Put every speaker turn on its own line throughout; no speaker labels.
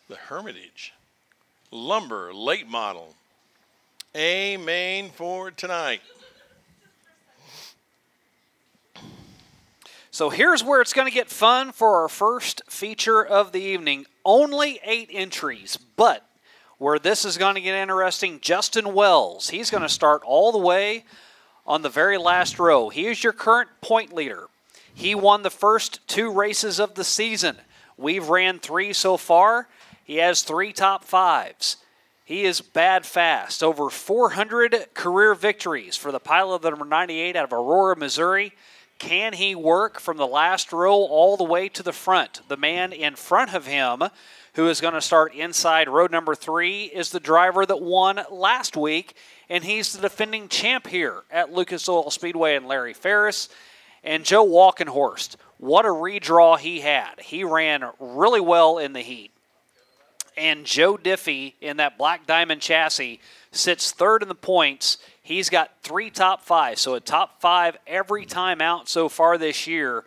the Hermitage Lumber Late Model A main for tonight.
So here's where it's going to get fun for our first feature of the evening. Only 8 entries, but where this is going to get interesting, Justin Wells. He's going to start all the way on the very last row. He is your current point leader. He won the first 2 races of the season. We've ran 3 so far. He has 3 top 5s. He is bad fast. Over 400 career victories for the pilot of the number 98 out of Aurora, Missouri. Can he work from the last row all the way to the front? The man in front of him, who is going to start inside row number 3, is the driver that won last week, and he's the defending champ here at Lucas Oil Speedway, and Larry Ferris. And Joe Walkenhorst, what a redraw he had. He ran really well in the heat. And Joe Diffie in that Black Diamond chassis sits 3rd in the points. He's got 3 top 5, so a top 5 every time out so far this year.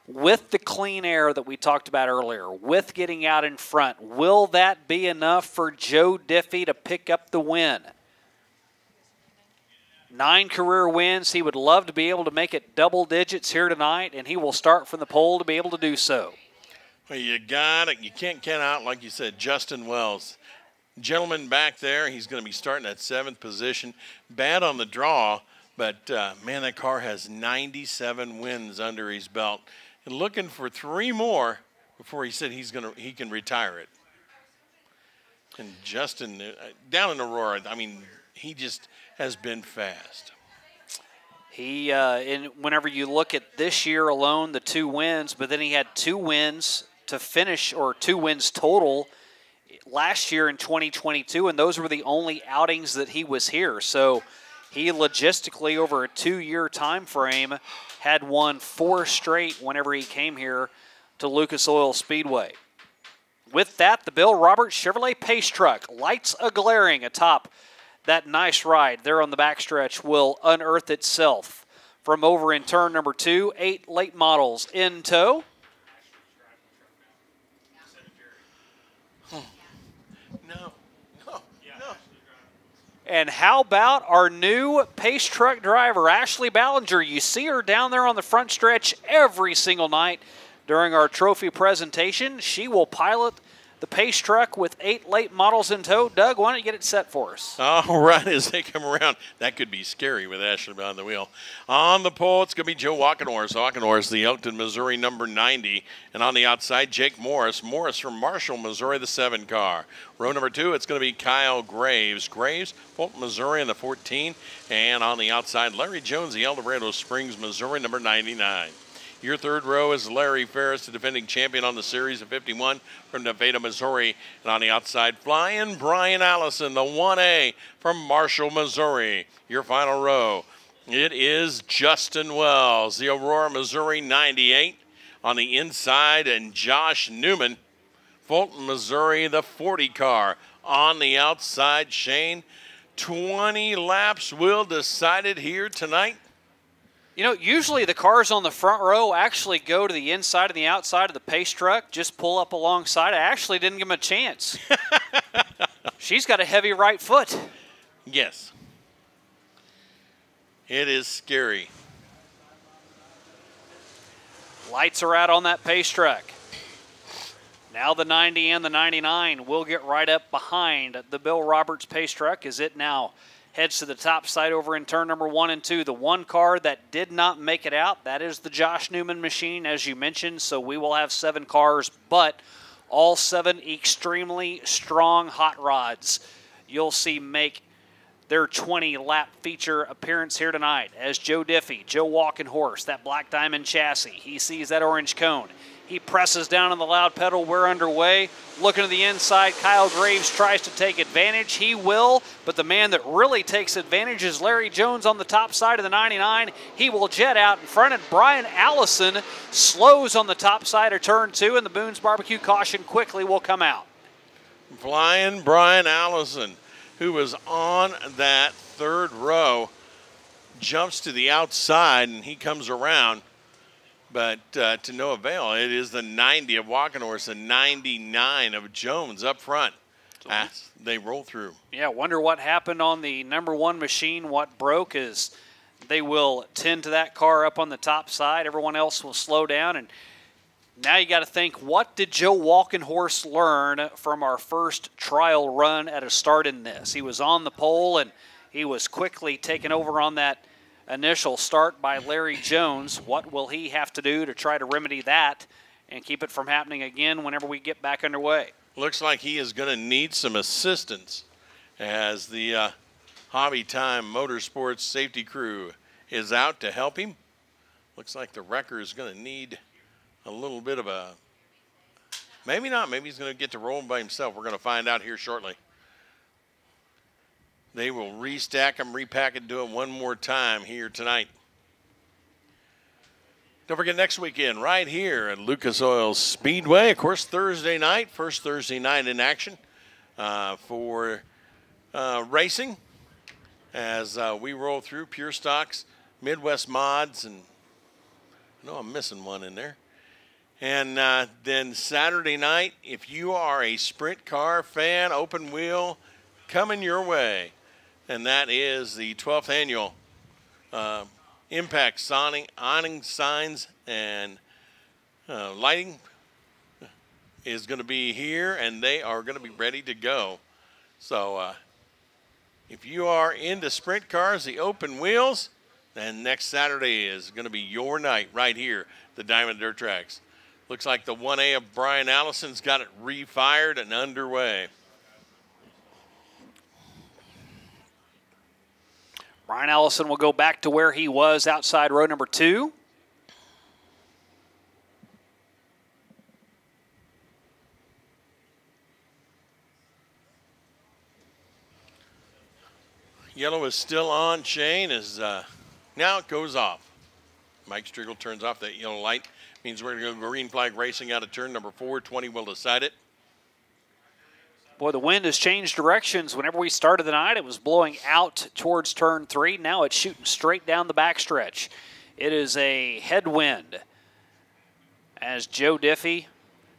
With the clean air that we talked about earlier, with getting out in front, will that be enough for Joe Diffie to pick up the win? 9 career wins. He would love to be able to make it double digits here tonight, and he will start from the pole to be able to do so.
Well, you got it. You can't count out, like you said, Justin Wells. Gentleman back there, he's going to be starting at 7th position. Bad on the draw, but, man, that car has 97 wins under his belt. And looking for 3 more before he said he can retire it. And Justin, down in Aurora, I mean, he just has been fast.
He, whenever you look at this year alone, the 2 wins, but then he had 2 wins to finish, or 2 wins total last year in 2022, and those were the only outings that he was here. So he logistically, over a 2-year time frame, had won 4 straight whenever he came here to Lucas Oil Speedway. With that, the Bill Roberts Chevrolet Pace Truck, lights a-glaring atop that nice ride there on the backstretch, will unearth itself from over in turn number 2. 8 late models in tow.
No.
And how about our new Pace Truck driver, Ashley Ballinger? You see her down there on the front stretch every single night during our trophy presentation. She will pilot the Pace Truck with 8 late models in tow. Doug, why don't you get it set for us?
All right, as they come around. That could be scary with Ashley behind the wheel. On the pole, it's going to be Joe Walkenhorst. Walkenhorst, the Elkton, Missouri, number 90. And on the outside, Jake Morris. Morris from Marshall, Missouri, the 7 car. Row number 2, it's going to be Kyle Graves. Graves, Fulton, Missouri, in the 14. And on the outside, Larry Jones, the El Dorado Springs, Missouri, number 99. Your 3rd row is Larry Ferris, the defending champion on the series of 51 from Nevada, Missouri. And on the outside, flying Brian Allison, the 1A from Marshall, Missouri. Your final row, it is Justin Wells, the Aurora, Missouri 98. On the inside, and Josh Newman, Fulton, Missouri, the 40 car. On the outside, Shane, 20 laps will decide it here tonight.
You know, usually the cars on the front row actually go to the inside and the outside of the Pace Truck, just pull up alongside. I actually didn't give him a chance. She's got a heavy right foot.
Yes. It is scary.
Lights are out on that Pace Truck. Now the 90 and the 99 will get right up behind the Bill Roberts Pace Truck as it now heads to the top side over in turn number 1 and 2. The 1 car that did not make it out, that is the Josh Newman machine, as you mentioned. So we will have 7 cars, but all 7 extremely strong hot rods you'll see make their 20-lap feature appearance here tonight as Joe Diffie, Joe Walkenhorst, that Black Diamond chassis. He sees that orange cone. He presses down on the loud pedal. We're underway. Looking to the inside, Kyle Graves tries to take advantage. He will, but the man that really takes advantage is Larry Jones on the top side of the 99. He will jet out in front, and Brian Allison slows on the top side of turn 2, and the Boone's Barbecue caution quickly will come out.
Flying Brian Allison, who was on that 3rd row, jumps to the outside, and he comes around. but to no avail. It is the 90 of Wackenhorst, the 99 of Jones up front as they roll through.
Yeah, wonder what happened on the number 1 machine. What broke is they will tend to that car up on the top side. Everyone else will slow down. And now you got to think, what did Joe Walkenhorst learn from our first trial run at a start in this? He was on the pole, and he was quickly taken over on that initial start by Larry Jones. What will he have to do to try to remedy that and keep it from happening again whenever we get back underway?
Looks like he is going to need some assistance as the Hobby Time Motorsports safety crew is out to help him. Looks like the wrecker is going to need a little bit of a, maybe not, maybe he's going to get to roll by himself. We're going to find out here shortly. They will restack him, repack it, do it one more time here tonight. Don't forget next weekend right here at Lucas Oil Speedway. Of course, Thursday night, first Thursday night in action for racing as we roll through Pure Stocks, Midwest Mods, and I know I'm missing one in there. And then Saturday night, if you are a sprint car fan, open wheel, coming your way. And that is the 12th annual Impact awning signs and lighting is going to be here, and they are going to be ready to go. So if you are into sprint cars, the open wheels, then next Saturday is going to be your night right here, the Diamond Dirt Tracks. Looks like the 1A of Brian Allison's got it refired and underway.
Brian Allison will go back to where he was outside row number 2.
Yellow is still on. Shane is now it goes off. Mike Striegel turns off that yellow light. Means we're going to go green flag racing out of turn number 4. 20 will decide it.
Boy, the wind has changed directions. Whenever we started the night, it was blowing out towards turn 3. Now it's shooting straight down the backstretch. It is a headwind as Joe Diffie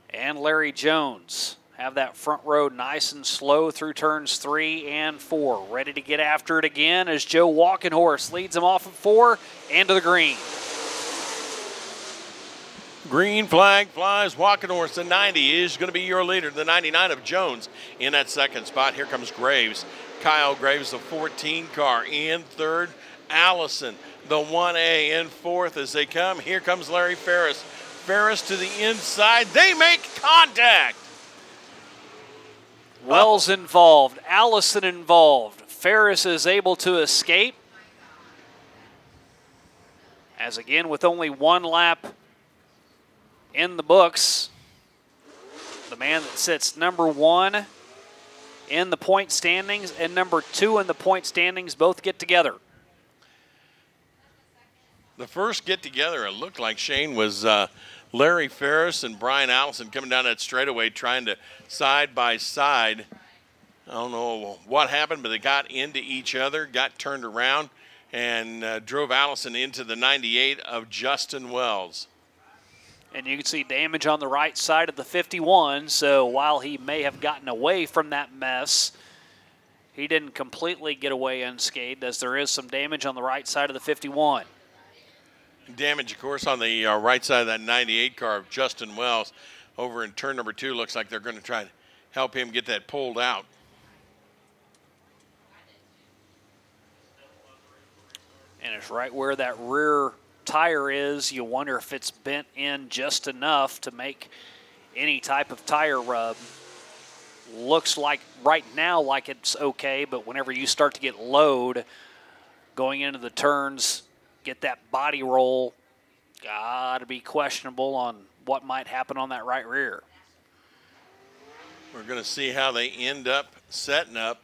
and Larry Jones have that front row nice and slow through turns 3 and 4. Ready to get after it again as Joe Walkenhorst leads them off at 4 and to the green.
Green flag flies. Walkenhorst, the 90, is going to be your leader. The 99 of Jones in that second spot. Here comes Graves. Kyle Graves, the 14 car, in third. Allison, the 1A, in fourth as they come. Here comes Larry Ferris. Ferris to the inside. They make contact.
Wells involved. Allison involved. Ferris is able to escape. As again, with only one lap in the books, the man that sits number 1 in the point standings and number 2 in the point standings both get together.
The first get together, it looked like, Shane, was Larry Ferris and Brian Allison coming down that straightaway trying to side by side. I don't know what happened, but they got into each other, got turned around, and drove Allison into the 98 of Justin Wells.
And you can see damage on the right side of the 51, so while he may have gotten away from that mess, he didn't completely get away unscathed, as there is some damage on the right side of the 51.
Damage, of course, on the right side of that 98 car of Justin Wells. Over in turn number 2, looks like they're going to try to help him get that pulled out.
And it's right where that rear tire is. You wonder if it's bent in just enough to make any type of tire rub. Looks like right now like it's okay, but whenever you start to get load going into the turns, get that body roll, gotta be questionable on what might happen on that right rear.
We're going to see how they end up setting up.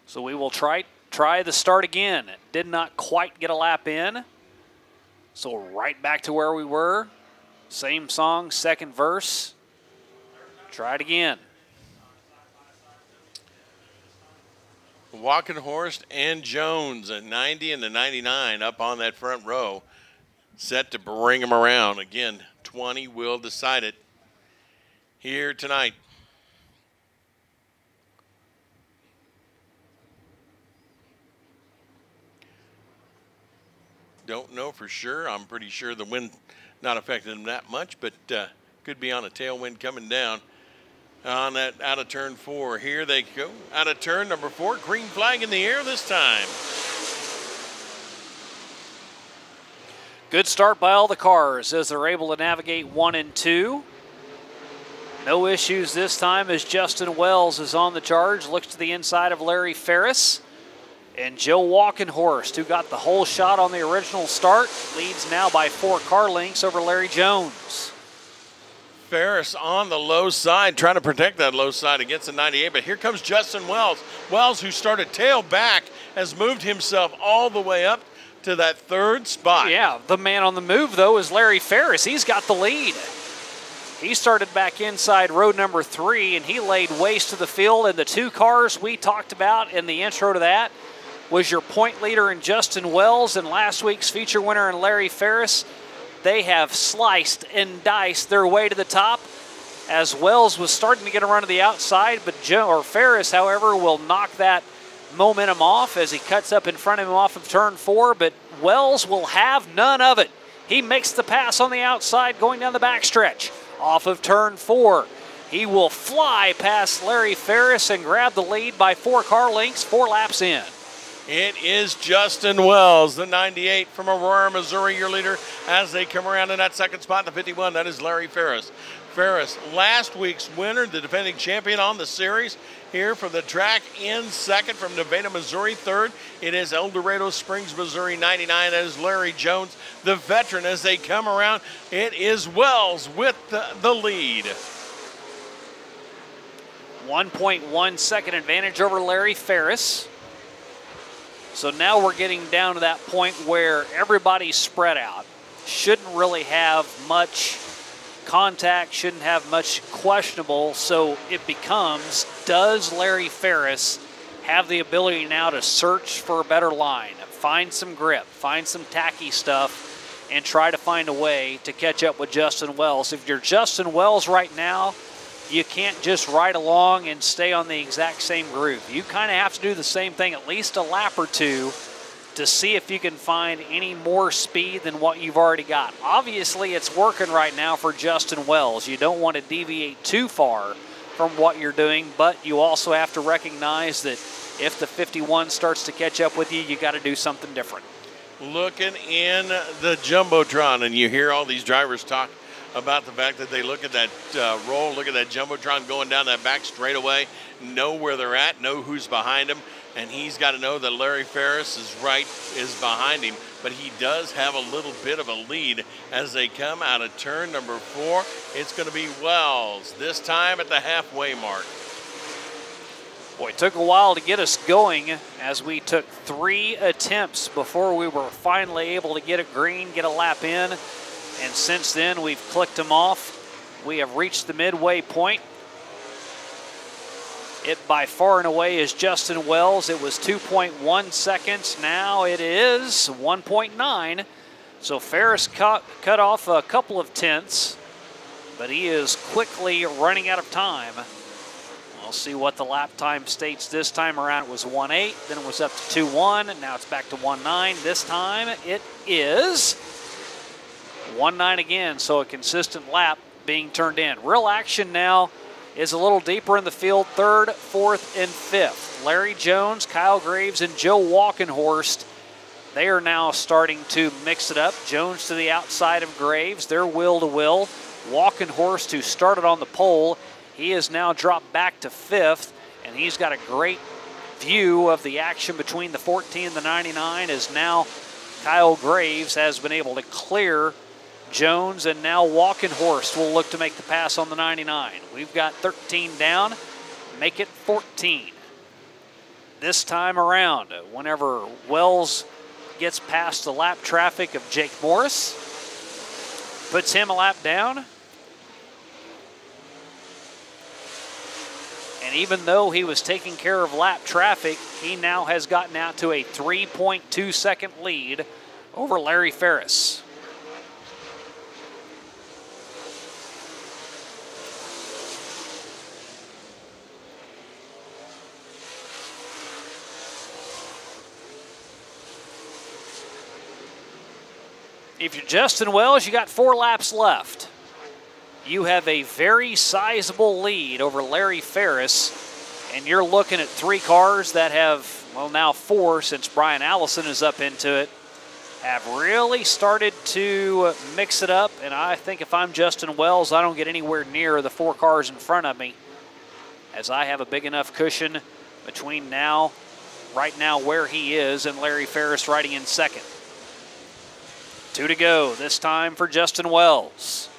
So we will try the start again. It did not quite get a lap in. So right back to where we were. Same song, second verse. Try it again.
Walkenhorst and Jones at 90 and the 99 up on that front row, set to bring them around. Again, 20 will decide it here tonight. Don't know for sure. I'm pretty sure the wind not affected them that much, but could be on a tailwind coming down on that out of turn 4. Here they go. Out of turn number 4. Green flag in the air this time.
Good start by all the cars as they're able to navigate 1 and 2. No issues this time as Justin Wells is on the charge. Looks to the inside of Larry Ferris. And Joe Walkenhorst, who got the whole shot on the original start, leads now by 4 car lengths over Larry Jones.
Ferris on the low side, trying to protect that low side against the 98, but here comes Justin Wells. Wells, who started tail back, has moved himself all the way up to that 3rd spot.
Yeah, the man on the move, though, is Larry Ferris. He's got the lead. He started back inside road number 3, and he laid waste to the field. And the 2 cars we talked about in the intro to that was your point leader in Justin Wells and last week's feature winner in Larry Ferris. They have sliced and diced their way to the top as Wells was starting to get a run to the outside, but Ferris, however, will knock that momentum off as he cuts up in front of him off of turn 4, but Wells will have none of it. He makes the pass on the outside going down the backstretch off of turn 4. He will fly past Larry Ferris and grab the lead by 4 car lengths, 4 laps in.
It is Justin Wells, the 98 from Aurora, Missouri, your leader as they come around in that 2nd spot. The 51, that is Larry Ferris. Ferris, last week's winner, the defending champion on the series, here from the track in 2nd from Nevada, Missouri. 3rd, it is El Dorado Springs, Missouri, 99. That is Larry Jones, the veteran, as they come around. It is Wells with the lead.
1.1 second advantage over Larry Ferris. So now we're getting down to that point where everybody's spread out. Shouldn't really have much contact, shouldn't have much questionable. So it becomes, does Larry Ferris have the ability now to search for a better line, find some grip, find some tacky stuff, and try to find a way to catch up with Justin Wells? If you're Justin Wells right now, you can't just ride along and stay on the exact same groove. You kind of have to do the same thing at least a lap or 2 to see if you can find any more speed than what you've already got. Obviously, it's working right now for Justin Wells. You don't want to deviate too far from what you're doing, but you also have to recognize that if the 51 starts to catch up with you, you got to do something different.
Looking in the Jumbotron, and you hear all these drivers talk about the fact that they look at that roll, look at that Jumbotron going down that back straightaway, know where they're at, know who's behind them, and he's got to know that Larry Ferris is behind him, but he does have a little bit of a lead as they come out of turn number 4. It's going to be Wells, this time at the halfway mark.
Boy, it took a while to get us going as we took 3 attempts before we were finally able to get it green, get a lap in. And since then, we've clicked them off. We have reached the midway point. It by far and away is Justin Wells. It was 2.1 seconds. Now it is 1.9. So Ferris cut off a couple of tenths, but he is quickly running out of time. We'll see what the lap time states this time around. It was 1.8, then it was up to 2.1, and now it's back to 1.9. This time it is 1.9 again, so a consistent lap being turned in. Real action now is a little deeper in the field, 3rd, 4th, and 5th. Larry Jones, Kyle Graves, and Joe Walkenhorst, they are now starting to mix it up. Jones to the outside of Graves, they're wheel to wheel. Walkenhorst, who started on the pole, he has now dropped back to 5th, and he's got a great view of the action between the 14 and the 99, as now Kyle Graves has been able to clear Jones, and now Walkenhorst will look to make the pass on the 99. We've got 13 down, make it 14. This time around, whenever Wells gets past the lap traffic of Jake Morris, puts him a lap down, And even though he was taking care of lap traffic, he now has gotten out to a 3.2-second lead over Larry Ferris. If you're Justin Wells, you got 4 laps left. You have a very sizable lead over Larry Ferris, and you're looking at 3 cars that have, well, now 4 since Brian Allison is up into it, have really started to mix it up. And I think if I'm Justin Wells, I don't get anywhere near the 4 cars in front of me, as I have a big enough cushion between right now where he is and Larry Ferris riding in second. 2 to go, this time for Justin Wells.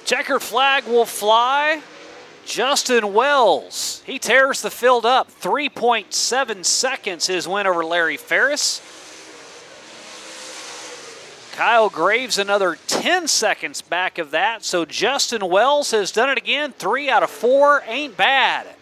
Checkered flag will fly. Justin Wells, he tears the field up. 3.7 seconds his win over Larry Ferris. Kyle Graves another 10 seconds back of that. So Justin Wells has done it again. 3 out of 4 ain't bad.